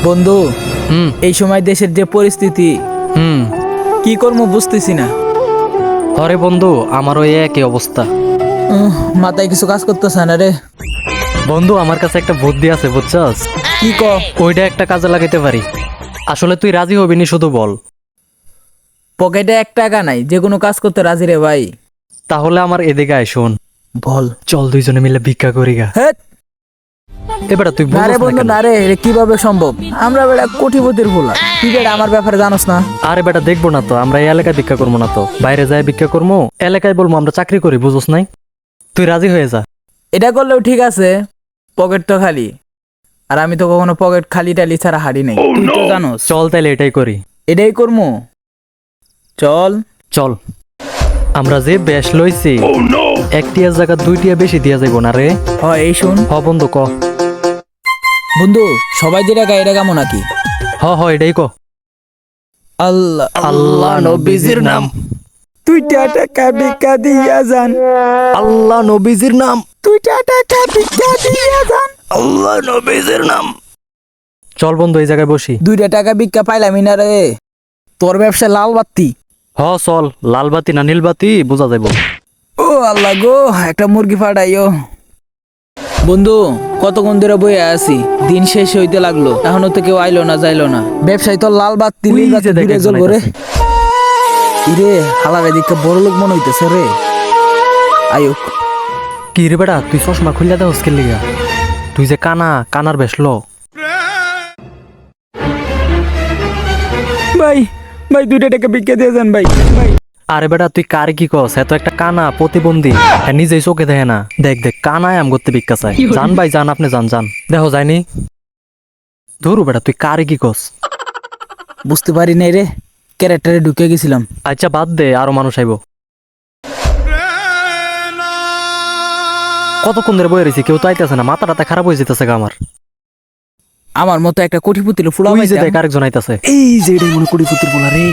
বন্ধু, এই সময় দেশের যে পরিস্থিতি, কি করবো বুঝতেছি না। আরে বন্ধু, আমারও এই একই অবস্থা। মাথায় কিছু কাজ করতেছে না রে। বন্ধু, আমার কাছে একটা বুদ্ধি আছে, বুঝছস? কি ক? ওইটা একটা কাজে লাগাইতে পারি। আসলে তুই রাজি হবি নি, শুধু বল। পকেটে 1 টাকা নাই, যে কোনো কাজ করতে রাজি রে ভাই। তাহলে আমার এদিকে আয়, শোন। বল। চল দুইজনে মিলে ভিক্ষা করি গা। হেৎ, এবারে তুই না বলস রে না বন্ধু, কেন? না রে, এটা কিভাবে সম্ভব? আমরা বেটা কোটিপতির ভোলা, তুই বেটা আমার ব্যাপারে জানোস না। আরে বেটা, দেখবো না তো, আমরা এই এলাকায় ভিক্ষা করবো না তো, বাইরে যায় ভিক্ষা করবো। এলাকায় বলবো আমরা চাকরি করি, বুঝোস নাই? তুই রাজি হয়ে যা। এটা করলেও ঠিক আছে, পকেট তো খালি। আর আমি তো কখনো পকেট খালি টালি ছাড়া হারি নাই, তুই তো জানোস। চল তাইলে এটাই করি। এটাই করবো, চল। চল। আমরা যে বেশ লইছি, 1 টিয়ার জায়গা 2 টিয়া বেশি দিয়া যাইব না রে। এই শুন হ বন্ধু, ক। বন্ধু, সবাই যে টাকা এটা কেমন নাকি? এটাই ক। আল্লাহ আল্লাহ নবীজির নাম। 2 টাকা ভিক্ষা দিয়া যান, আল্লাহ নবীজির নাম। 2 টাকা ভিক্ষা দিয়া যান। আল্লাহ নবীজির নাম। চল বন্ধু, এই জায়গায় বসি। 2 টাকা ভিক্ষা পাইলাম না রে। তোর ব্যবসা লাল বাত্তি। চল, লাল বাতি না নীল বাতি বোঝা যাইব। ও আল্লাহ গো, একটা মুরগি ফাটাইও। বন্ধু, কতক্ষণ ধরে বইয়া আছি, দিন শেষ হইতে লাগলো, এখনো তো কেউ আইলো না যাইলো না। ব্যবসায়ী তো লাল বাত্তি ওই নীল যে বাত্তি দেখ দূরে একজন জ্বলবো রে। আইতাছে। ইরে হালার এদিকে বড় লোক মনে হইতেছে রে। আয়ুক, কি রে বেটা, তুই চশমা খুললা দে হস্কেল লিগা? তুই যে কানার বেশলো। ভাই ভাই 2 টাকা ভিক্ষা দিয়ে যান ভাই। ভাই আরে বেটা, তুই কার কি কস? এত একটা কানা প্রতিবন্ধী, হ্যাঁ নিজেই চোখে দেখে না। দেখ দেখ, কানায় আম করতে ভিক্ষা চাই। জান ভাই জান, আপনি জান জান, দেখো যায়নি। ধরু বেটা, তুই কারে কি কস? বুঝতে পারি নাই রে, ক্যারেক্টারে ঢুকে গেছিলাম। আচ্ছা বাদ দে, আরো মানুষ আইব। কতক্ষণ ধরে বয়ে রয়েছি, কেউ তো আইতেছে না, মাথাটা খারাপ হয়ে যেতেছে গা আমার। আমার মতো একটা কোটিপতির ফুলা ওই যে দেখ আরেকজন আইতাছে। এই যে এটাই মনে কোটিপতির ফুলা রে।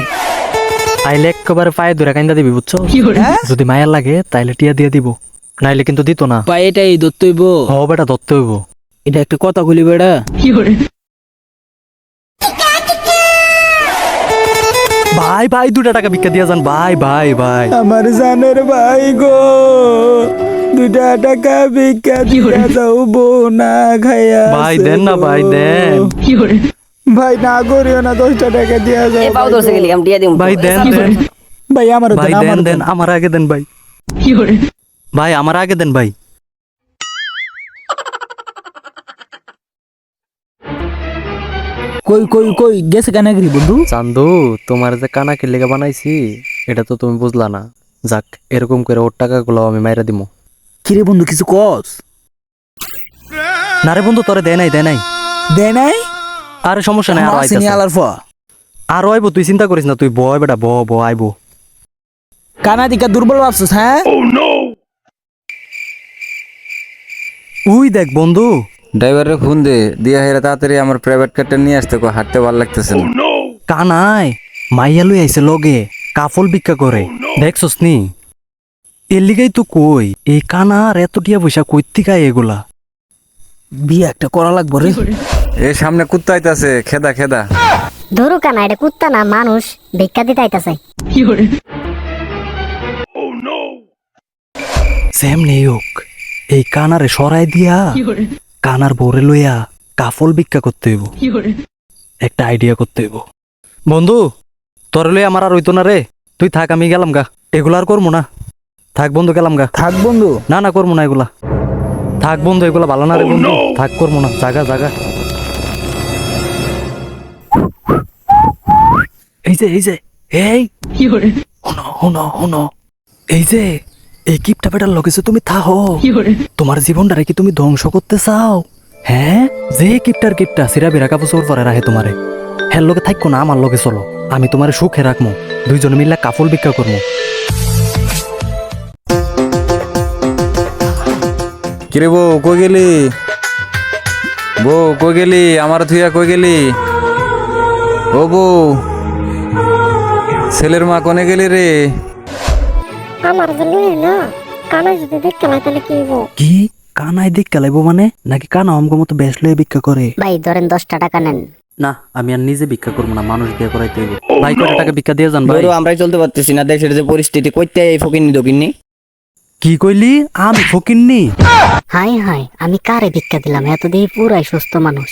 আইলে একেবারে পায়ে ধরে কাইন্দা দিবি, বুঝছো? হ্যাঁ? যদি মায়ের লাগে তাইলে টিয়া দিয়ে দিব, নাইলে কিন্তু দিত না। ভাই এটাই দত্তইব। বেটা ধরতে হইব। এটা একটা কথা বলি বেড়া। ভাই ভাই 2 টাকা ভিক্ষা দিয়া যান ভাই ভাই ভাই। আমার জানের ভাই গো, 2 টাকা ভিক্ষা দিয়া যাও, না খাইয়া ভাই আছে দেন না গো। ভাই, দেন। ভাই না করিও না, 10 টাকা দিয়া যাও। এ পাও ধরছে গেলি, আমি দিয়ে দিমু। ভাই দেন দেন ভাই আমার ভাই, দেন, দেন আমার দেন, দেন। আমার আগে দেন ভাই। ভাই আমার আগে দেন ভাই। কই কই কই গেছে কেন গরি বন্ধু? চান্দু, তোমার যে কানাকে লেগে বানাইছি, এটা তো তুমি বুঝলা না। যাক, এরকম করে ওর টাকাগুলো আমি মাইরা দিমু। কিরে বন্ধু, কিছু কস? না রে বন্ধু, তোরে দেয় নাই দেয় নাই। দে নাই? আরে সমস্যা নাই, আরো আসেনি আইতাছে। আলার ফ আরো আইবো, তুই চিন্তা করিস না, তুই বয় বেটা, ব আইবো। কানা দিকা দুর্বল ভাবছিস? হ্যাঁ, উই দেখ বন্ধু। ড্রাইভারে ফোন দে দিয়া হেরা তাড়াতাড়ি আমার প্রাইভেট কারটা নিয়ে আসতে কো, হাঁটতে ভালো লাগতেছে না। কানাই মাইয়া লই আইছে লগে, কাফল ভিক্ষা করে, দেখছস নি? এর লিগাই তো কই, এই কানার এত টিয়া পয়সা কই থেকে আয় এগুলা? বিয়ে একটা করা লাগবো রে। এ সামনে কুত্তা আইতাছে, খেদা খেদা। ধরু কানা, এটা কুত্তা না, মানুষ ভিক্ষা দিতে আইতাছে। সেম নেই হোক, এই কানারে সরাই দিয়া কানার বরে লইয়া কাফল ভিক্ষা করতে হইব। একটা আইডিয়া করতে হইব। বন্ধু, তোর লই আমার আর হইতো না রে, তুই থাক, আমি গেলাম গা। এগুলা আর করবো না, থাক বন্ধু, গেলাম গা। থাক বন্ধু। না না, করবো না এগুলা, থাক বন্ধু, এগুলা ভালো না রে বন্ধু, থাক, করবো না, জাগা জাগা। এই যে এই হুনো হুনো হুনো, এই যে এই কিপটা পেটার লগেছে তুমি থাহো। তোমার জীবনটারে কি তুমি ধ্বংস করতে চাও? হ্যাঁ, যে কিপটা সিরা বিরা কাপড় পরে রাখে তোমারে, হ্যাঁ লগে থাকো না, আমার লগে চলো, আমি তোমারে সুখে রাখবো, দুইজনে মিললে কাপড় ভিক্ষা করবো। কিরে বউ, কই গেলি? বউ কই গেলি? আমার থুইয়া কই গেলি? ও বউ, ছেলের মা কোনে গেলি রে? আমার জন্য না, কানা যদি দেখতে না তাহলে কি হইব? কি কানাই দিক কালাইবো মানে? নাকি কানা অমগো মতো বেশ লয়ে ভিক্ষা করে? ভাই ধরেন 10 টাকা নেন, না আমি আর নিজে ভিক্ষা করবো না, মানুষ দিয়ে করাইতে হইব। ভাই কয়টা টাকা ভিক্ষা দিয়ে যান ভাই। ধরো আমরাই চলতে পারতেছি না, দেশের যে পরিস্থিতি, কইতে এই ফকিন্নি দকিন্নি। কি কইলি? আমি ফকিন্নি? হাই হাই, আমি কারে ভিক্ষা দিলাম? এত দিয়ে পুরাই সুস্থ মানুষ।